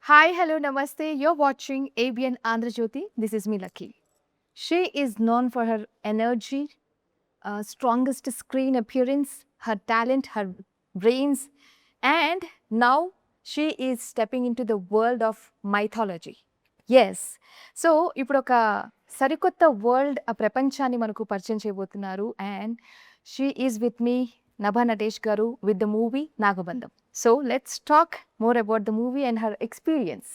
Hi, hello, namaste. You're watching ABN Andhra Jyoti. This is me, Lucky. She is known for her energy, strongest screen appearance, her talent, her brains, and now she is stepping into the world of mythology. Yes so ఇప్పుడు ఒక సరికొత్త world ఆ ప్రపంచాన్ని మనకు పరిచయం చేయబోతున్నారు and she is with me Nabha Natesh garu with the movie Nagabandham so let's talk more about the movie and her experience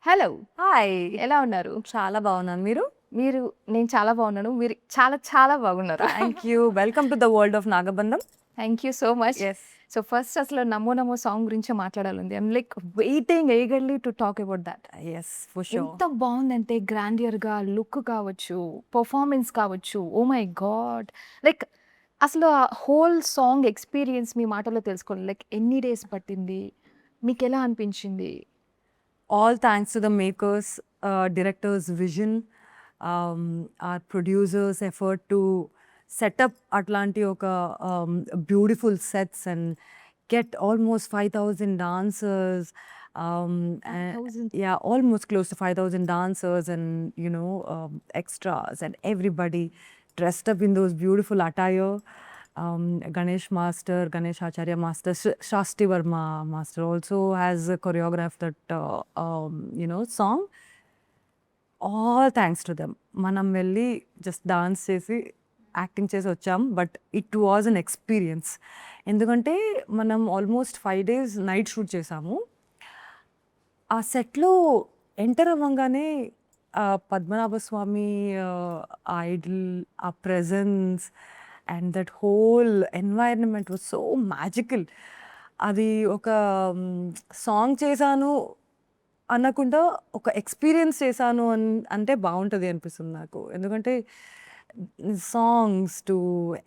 hello hi ఎలా ఉన్నారు చాలా బాగున్నాను మీరు మీరు నేను చాలా బాగున్నాను మీరు చాలా చాలా బాగున్నారు thank you welcome to the world of Nagabandham thank you so much yes so first అసలు నమో నమో సాంగ్ గురించి మాట్లాడాలండి I'm like waiting eagerly to talk about that yes for sure ఎంత బాగుందంటే గ్రాండియర్గా లుక్ కావచ్చు పర్ఫార్మెన్స్ కావచ్చు ఓ మై గాడ్ లైక్ అసలు ఆ whole song experience మీ మాటల్లో తెలుసుకోవాలి లైక్ ఎన్ని డేస్ పట్టింది మీకు ఎలా అనిపించింది all thanks to the makers directors vision or producers effort to set up అట్లాంటి ఒక beautiful sets and get almost 5,000 dancers. And 5,000? yeah, almost close to 5,000 dancers and, extras and everybody dressed up in those beautiful attire. Ganesh Master, Ganesh Acharya Master, Shasti Verma Master also has choreographed that, song. All thanks to them. Manam velli just dance chesi acting చేసి వచ్చాం but it was an experience ఎందుకంటే మనం almost 5 days night shoot చేసాము ఆ సెట్లో enter అవ్వగానే పద్మనాభ స్వామి Idol ఆ presence and that whole environment was so magical అది ఒక సాంగ్ చేశాను అనకుండా ఒక ఎక్స్పీరియన్స్ చేశాను అంటే బాగుంటుంది అనిపిస్తుంది నాకు ఎందుకంటే songs to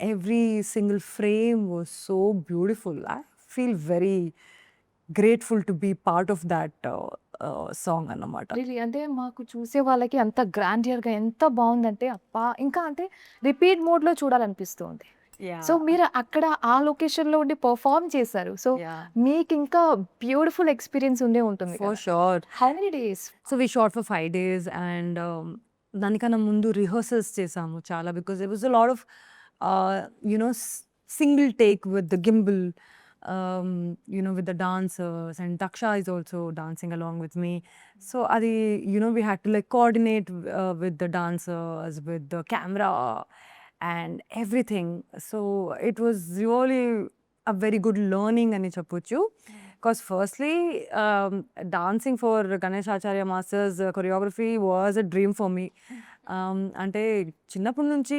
every single frame was so beautiful. I feel very grateful to be part of that song అన్నమాట రియలీ అంటే మాకు చూసే వాళ్ళకి అంత గ్రాండియర్గా ఎంత బాగుందంటే అప్పా ఇంకా అంటే రిపీట్ మోడ్లో చూడాలనిపిస్తుంది సో మీరు అక్కడ ఆ లొకేషన్లో ఉండి పర్ఫామ్ చేశారు సో మీకు ఇంకా బ్యూటిఫుల్ ఎక్స్పీరియన్స్ ఉండే ఉంటుంది for sure how many days so we shot for 5 days and దానికన్నా ముందు రిహర్సల్స్ చేసాము చాలా because it was a lot of single take with the gimbal with the dancers and Daksha is also dancing along with me. So adi we had to like coordinate with the dancers, with the camera and everything. So it was really a very good learning ani cheppochu. Because firstly, dancing for Ganesh Acharya Master's choreography was a dream for me. అంటే చిన్నప్పటి నుంచి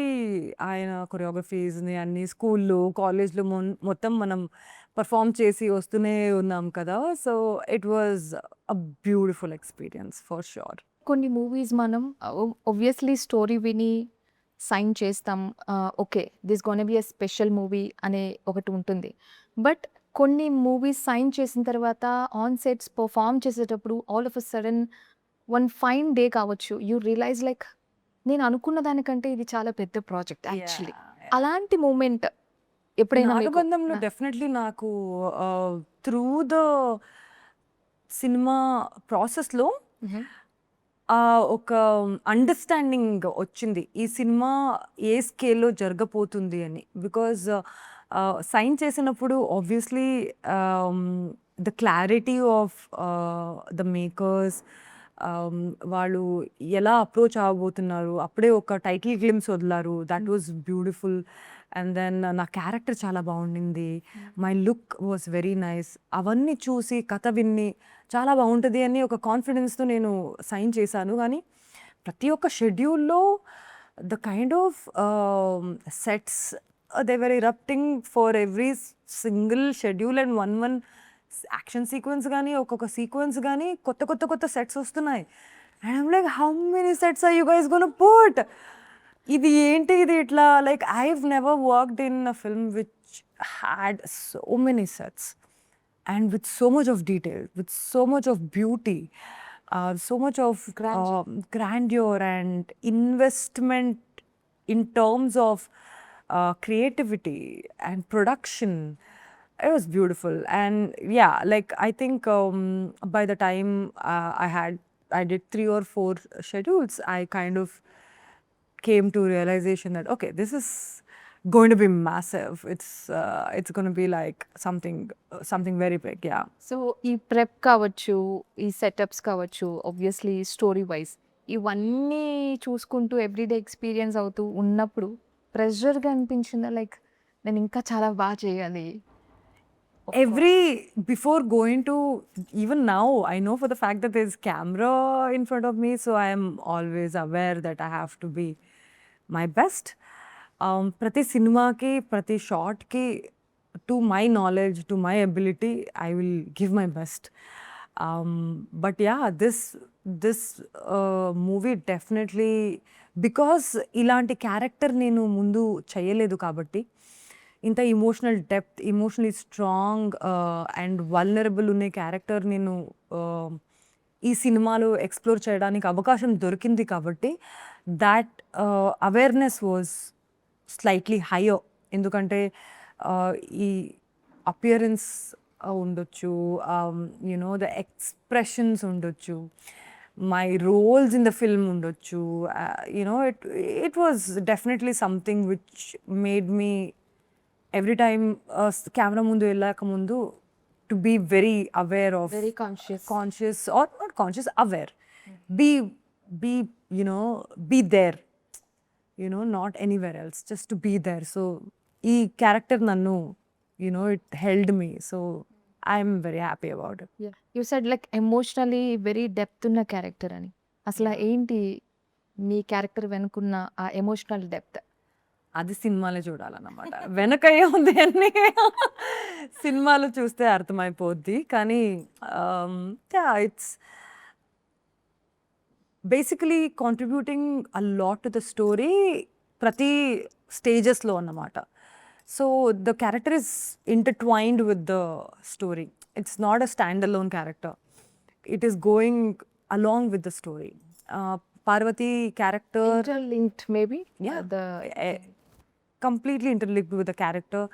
ఆయన కొరియోగ్రఫీస్ని అన్ని స్కూల్లో కాలేజ్లో మొత్తం మనం perform చేసి వస్తూనే ఉన్నాం కదా so it was a beautiful experience for sure కొన్ని మూవీస్ మనం ఒబ్వియస్లీ స్టోరీ విని సైన్ చేస్తాం okay this gonna be a special movie అనే ఒకటి ఉంటుంది బట్ కొన్ని మూవీస్ సైన్ చేసిన తర్వాత ఆన్ సెట్స్ పర్ఫామ్ చేసేటప్పుడు all of a sudden one fine day కావచ్చు యూ రియలైజ్ లైక్ నేను అనుకున్న దానికంటే ఇది చాలా పెద్ద ప్రాజెక్ట్ యాక్చువల్లీ అలాంటి మూమెంట్ ఎప్పుడైనా నాగబంధంలో డెఫినెట్లీ నాకు త్రూ ద సినిమా ప్రాసెస్లో ఒక అండర్స్టాండింగ్ వచ్చింది ఈ సినిమా ఏ స్కేల్లో జరగబోతుంది అని బికాజ్ సైన్ చేసినప్పుడు obviously the clarity of the makers వాళ్ళు ఎలా అప్రోచ్ అవ్వబోతున్నారు అప్పుడే ఒక టైటిల్ గ్లిమ్స్ వదిలారు that was beautiful and then నా క్యారెక్టర్ చాలా బాగుండింది my look was very nice అవన్నీ చూసి కథ విన్ని చాలా బాగుంటుంది అని ఒక కాన్ఫిడెన్స్తో నేను సైన్ చేశాను కానీ ప్రతి ఒక్క షెడ్యూల్లో the kind of sets they were erupting for every single schedule and one action sequence కానీ ఒక్కొక్క సీక్వెన్స్ కానీ కొత్త సెట్స్ వస్తున్నాయి and I'm like how many sets are you guys gonna put ఇది ఏంటి ఇది ఇట్లా like I have never worked in a film which had so many sets and with so much of detail with so much of beauty so much of grandeur and investment in terms of creativity and production. it was beautiful. And yeah, like I think by the time I did 3 or 4 schedules, I kind of came to realization that okay, this is going to be massive. It's going to be like something very big. Yeah. So ఈ prep కావచ్చు, ఈ setups కావచ్చు, obviously story wise ఇవన్నీ చూసుకుంటూ everyday experience అవుతూ ఉన్నప్పుడు ప్రెషర్గా అనిపించిందా? Like నేను ఇంకా చాలా బాగా చేయాలి. Before going to, even now I know for the fact that there's camera in front of me, so I am always aware that I have to be my best. Prati cinema ki, prati shot ki, to my knowledge, to my ability, I will give my best. But yeah, this movie definitely, because ఇలాంటి character నేను ముందు చేయలేదు కాబట్టి, ఇంత emotional depth, emotionally strong and vulnerable ఉన్న character నేను ఈ సినిమాలో ఎక్స్ప్లోర్ చేయడానికి అవకాశం దొరికింది కాబట్టి that awareness was slightly higher. ఎందుకంటే ఈ అపియరెన్స్ ఉండొచ్చు, యునో ద ఎక్స్ప్రెషన్స్ ఉండొచ్చు, my roles in the film ఉండొచ్చు, you know it was definitely something which made me every time camera mundu ellaka mundu to be very aware of, very conscious. conscious or not conscious, aware, be you know, be there, you know, not anywhere else, just to be there. So ee character nannu, you know, it held me, so I'm very happy about it. You said like emotionally very depth ఉన్న character అని. అసలు ఏంటి మీ character వెనుకున్న ఆ emotional depth? అది సినిమాలో చూడాలన్నమాట. వెనకయ్యే ఉంది అని సినిమాలో చూస్తే అర్థమైపోద్ది. కానీ it's basically contributing a lot to the story ప్రతి స్టేజెస్లో అన్నమాట. So the character is intertwined with the story. It's not a stand alone character. It is going along with the story. Parvathi character interlinked maybe. Completely interlinked with the character.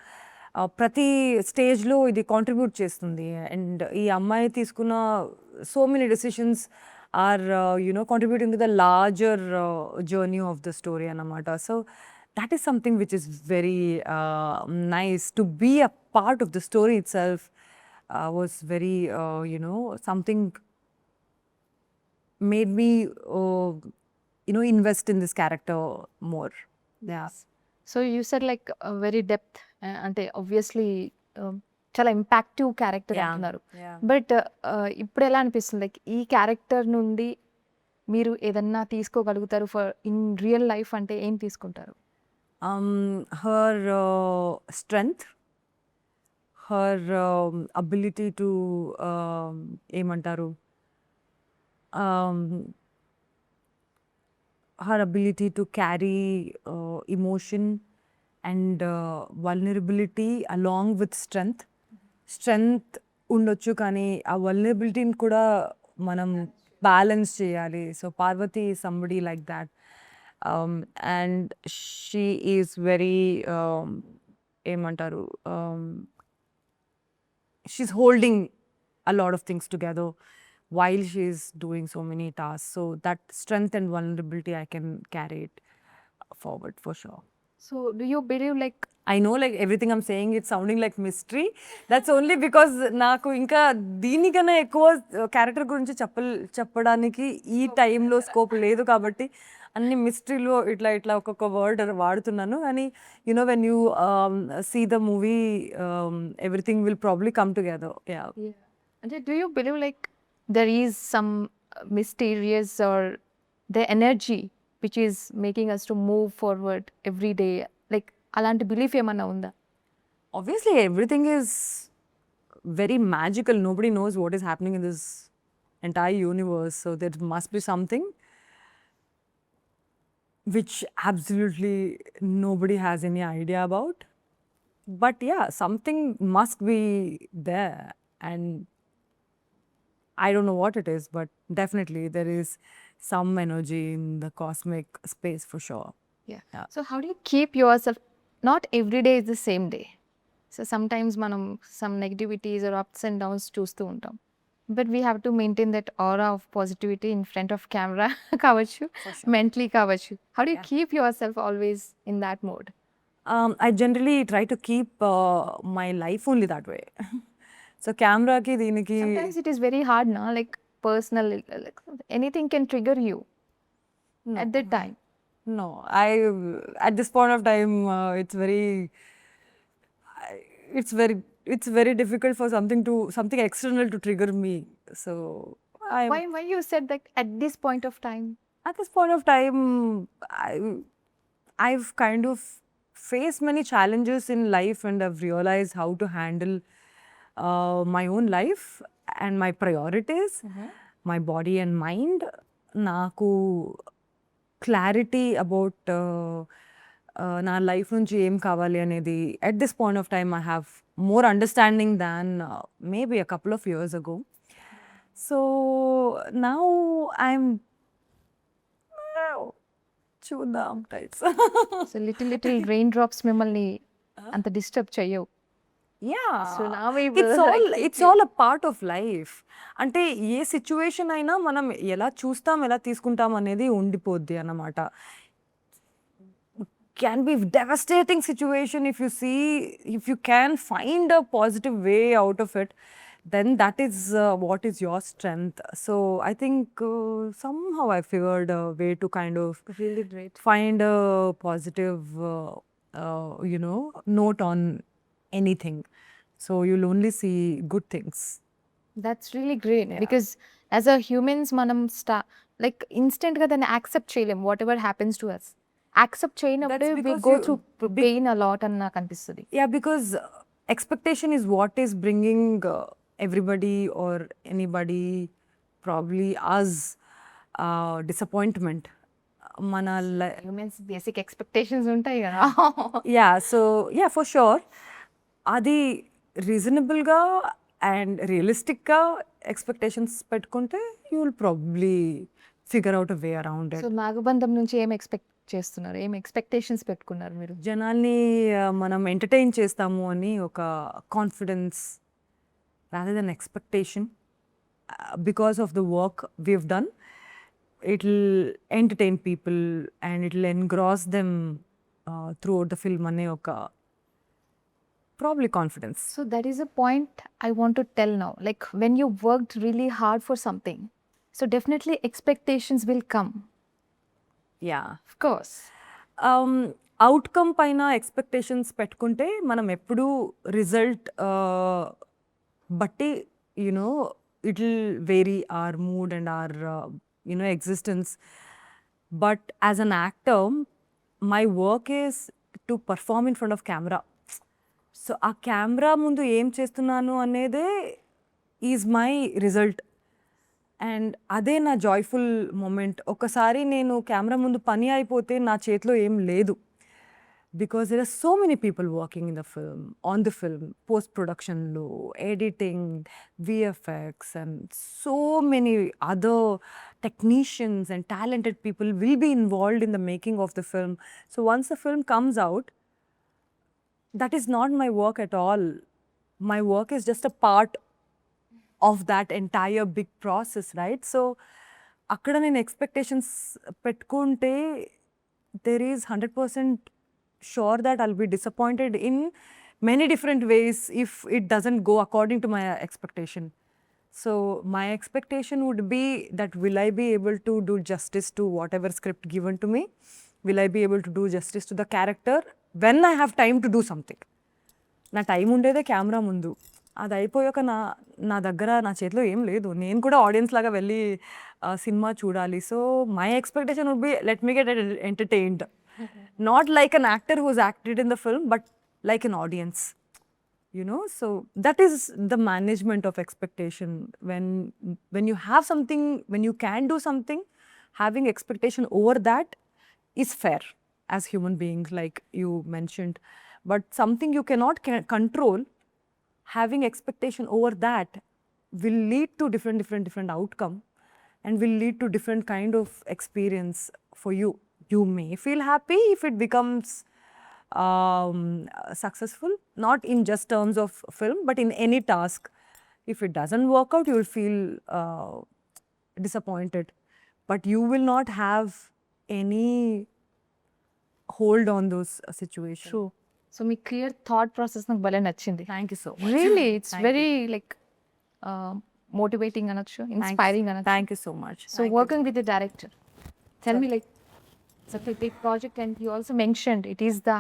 ప్రతి స్టేజ్లో ఇది contribute చేస్తుంది. And ఈ అమ్మాయి తీసుకున్న so many decisions are you know contributing to the larger journey of the story అన్నమాట. So that is something which is very nice. To be a part of the story itself was very, you know, something made me, you know, invest in this character more. Yeah. So you said like very depth, అంటే obviously చాలా ఇంపాక్టివ్ character Yeah. అంటున్నారు. Yeah. But ఇప్పుడు ఎలా అనిపిస్తుంది like ఈ character నుండి మీరు ఏదన్నా తీసుకోగలుగుతారు ఫర్ ఇన్ రియల్ లైఫ్ అంటే ఏం తీసుకుంటారు? Her strength, her ability to ఏమంటారు, her ability to carry emotion and vulnerability along with strength. Strength ఉండొచ్చు కానీ ఆ వల్నరబిలిటీని కూడా మనం బ్యాలెన్స్ చేయాలి. So Parvati is somebody like that. And she is very ఏమంటారు, she's holding a lot of things together while she's doing so many tasks. So that strength and vulnerability, I can carry it forward for sure. So do you believe like I know like everything I'm saying, it's sounding like mystery. That's only because నాకు ఇంకా దీనికన్నా ఎక్కువ character గురించి చెప్పడానికి ఈ టైంలో scope లేదు కాబట్టి అన్ని మిస్టరీలో ఇట్లా ఇట్లా ఒక్కొక్క వర్డ్ వాడుతున్నాను. అని you know when you see the movie everything will probably come together. Yeah. అంటే do you believe like there is some mysterious or the energy which is making us to move forward every day, like అలాంటి belief ఏమన్నా ఉందా? Obviously, everything is very magical. Nobody knows what is happening in this entire universe. So there must be something which absolutely nobody has any idea about. But yeah, something must be there. And I don't know what it is, but definitely there is some energy in the cosmic space for sure. Yeah. Yeah. So how do you keep yourself, not every day is the same day. So sometimes మనం some negativities or ups and downs చూస్తూ ఉంటాం. But we have to maintain that aura of positivity in front of camera కావచ్చు, For sure. Mentally కావచ్చు. How do you Yeah. Keep yourself always in that mode? I generally try to keep my life only that way. So camera ki దీనికి Sometimes it is very hard, na, like personal, like anything can trigger you at that time. No, at this point of time, it's very difficult for something external to trigger me. So Why you said that at this point of time? at this point of time, I've kind of faced many challenges in life, and I've realized how to handle my own life and my priorities, my body and mind. నాకు clarity about నా life నుంచి ఏం కావాలి అనేది at this point of time I have more understanding than maybe a couple of years ago. So now I'm చూద్దాం types. So little raindrops మిమ్మల్ని అంత disturb చేయవు. Yeah. So now we It's will all keep it's all a part of life. అంటే ఏ situation అయినా మనం ఎలా చూస్తాం ఎలా తీసుకుంటాం అనేది ఉండిపోద్ది అన్నమాట. Can be devastating situation if you can find a positive way out of it, then that is what is your strength. So I think somehow I figured a way to kind of really great. find a positive note on anything. So you'll only see good things. That's really great. Yeah. Because as a humans మనం like instant గా దాన్ని accept చేయలేం whatever happens to us. Accept చేయనప్పుడే That's we because go you- through pain a lot అని నాకు అనిపిస్తుంది. Yeah, because expectation is what is bringing everybody or anybody, probably us, disappointment. మన humans basic expectations ఉంటాయి కదా. yeah, for sure. అది రీజనబుల్గా and రియలిస్టిక్గా ఎక్స్పెక్టేషన్స్ పెట్టుకుంటే you will probably figure out a way around so it. Nagabandham నుంచి ఏం expect చేస్తున్నారు, ఏం ఎక్స్పెక్టేషన్స్ పెట్టుకున్నారు మీరు? జనాల్ని మనం ఎంటర్టైన్ చేస్తాము అని ఒక confidence rather than expectation. Because of the work we've done, it will entertain people and it will engross them throughout the film అనే ఒక probably confidence. So that is a point I want to tell now. Like when you worked really hard for something, so definitely expectations will come. Yeah. Of course. Outcome పైన expectations పెట్టుకుంటే మనం ఎప్పుడూ result బట్టి you know it will vary our mood and our existence. But as an actor my work is to perform in front of camera. So ఆ camera ముందు ఏం చేస్తున్నాను అనేదే ఈజ్ మై రిజల్ట్, అండ్ అదే నా జాయ్ఫుల్ మూమెంట్. ఒకసారి నేను కెమెరా ముందు పని అయిపోతే నా చేతిలో ఏం లేదు, because there are so many people working in the film, on the film, post ప్రొడక్షన్లో, editing, VFX and so many other technicians and talented people will be involved in the making of the film. So once the film comes out, that is not my work at all. My work is just a part of that entire big process, right? So akkada nenu expectations pettukunte there is 100% sure that I'll be disappointed in many different ways if it doesn't go according to my expectation. So my expectation would be that will I be able to do justice to whatever script given to me? Will I be able to do justice to the character when I have time to do something? నా time ఉండేదే camera ముందు. అది అయిపోయాక నా దగ్గర నా చేతిలో ఏం లేదు. నేను కూడా ఆడియన్స్ లాగా వెళ్ళి సినిమా చూడాలి. So my expectation would be let me get entertained, not like an actor who has acted in the film, but like an audience. So that is the management of expectation. When you have something, when you can do something, having expectation over that is fair as human beings, like you mentioned. But something you cannot control, having expectation over that will lead to different outcome and will lead to different kind of experience for you. You may feel happy if it becomes successful, not in just terms of film, but in any task. If it doesn't work out, you will feel disappointed, but you will not have any hold on those situations. True. So me clear thought process నాకు భలే నచ్చింది. Thank you so much. Really it's Thank you. Very like motivating అనొచ్చు, inspiring అనొచ్చు. Thank you so much. So working with the director, tell me like such a big project and you also mentioned it is the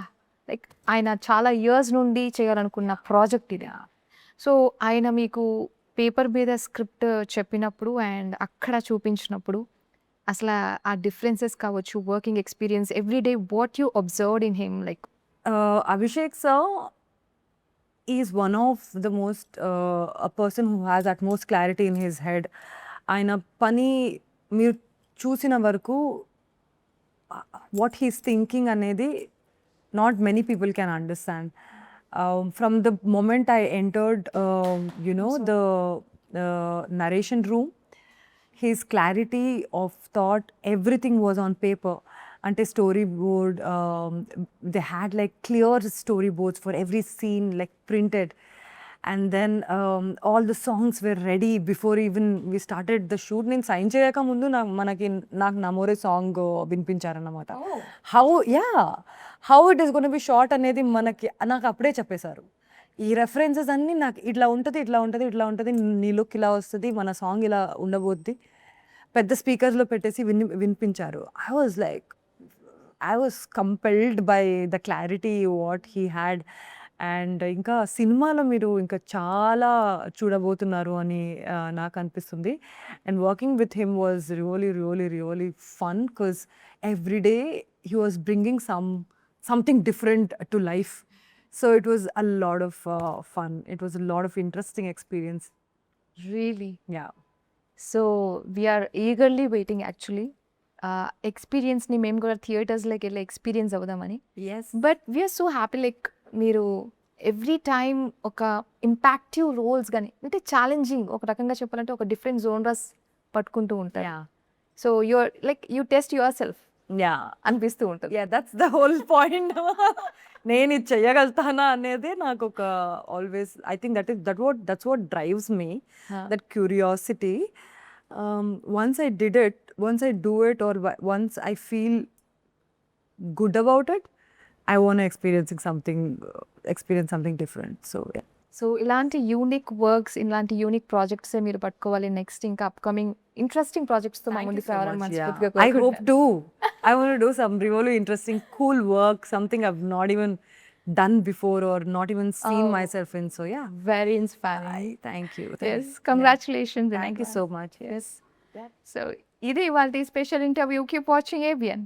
like ఆయన చాలా years నుండి చేయాలనుకున్న project ఇది. So ఆయన మీకు paper మీద స్క్రిప్ట్ చెప్పినప్పుడు అండ్ అక్కడ చూపించినప్పుడు అసలు ఆ డిఫరెన్సెస్ కావచ్చు, working experience every day what you observed in him like Abhishek sir is one of the most a person who has utmost clarity in his head. ఆయన పని మీరు చూసిన వరకు what he's thinking అనేది not many people can understand. From the moment I entered, the narration room, his clarity of thought, everything was on paper. Ante storyboard, they had like clear storyboards for every scene, like printed. And then all the songs were ready before even we started the shoot. నేను sign చేయక ముందు నాకు నమోరే song వినిపించారన్నమాట. How it is gonna be shot అనేది నాకు అప్పుడే చెప్పేశారు. ఈ రెఫరెన్సెస్ అన్నీ నాకు ఇట్లా ఉంటుంది, ఇట్లా ఉంటుంది, ఇట్లా ఉంటుంది, నీ లుక్ ఇలా వస్తుంది, మన సాంగ్ ఇలా ఉండబోద్ది, పెద్ద స్పీకర్స్లో పెట్టేసి వినిపించారు. I was compelled by the clarity what he had. And ఇంకా సినిమాలో మీరు ఇంకా చాలా చూడబోతున్నారు అని నాకు అనిపిస్తుంది. And working with him was really really really fun because every day he was bringing something different to life. So it was a lot of fun. It was a lot of interesting experience. Really. Yeah. So we're eagerly waiting actually ఎక్స్పీరియన్స్ని మేము కూడా థియేటర్స్లోకి వెళ్ళి experience అవుదామని. Yes. But we're so happy like మీరు every time ఒక impactive roles కానీ అంటే ఛాలెంజింగ్ ఒక రకంగా చెప్పాలంటే ఒక డిఫరెంట్ జోనర్స్ పట్టుకుంటూ ఉంటారు. Yeah. So you're like you test yourself Yeah. అనిపిస్తూ ఉంటుంది. Yeah, that's the whole point. నేను ఇది చెయ్యగలుగుతానా అనేది నాకు ఒక always I think that's what drives me, that curiosity. Once I did it, once I do it, or once I feel good about it, I want to experience something different. So yeah. So ఇలాంటి unique works, ఇలాంటి unique projects మీరు పట్టుకోవాలి. Next ఇంకా upcoming interesting ప్రాజెక్ట్స్తో మా Thank ముందుకు you so రావాలని much, yeah. మనస్ఫూర్తిగా I hope కోరుకుంటున్నాను. to. I want to do some really interesting, cool work, something I've not even done before or not even seen myself in. So yeah. Very inspiring. Thank you. Yes, congratulations. Thank you so much. Yes. So ఇది ఇవాళ special interview. Keep watching ABN.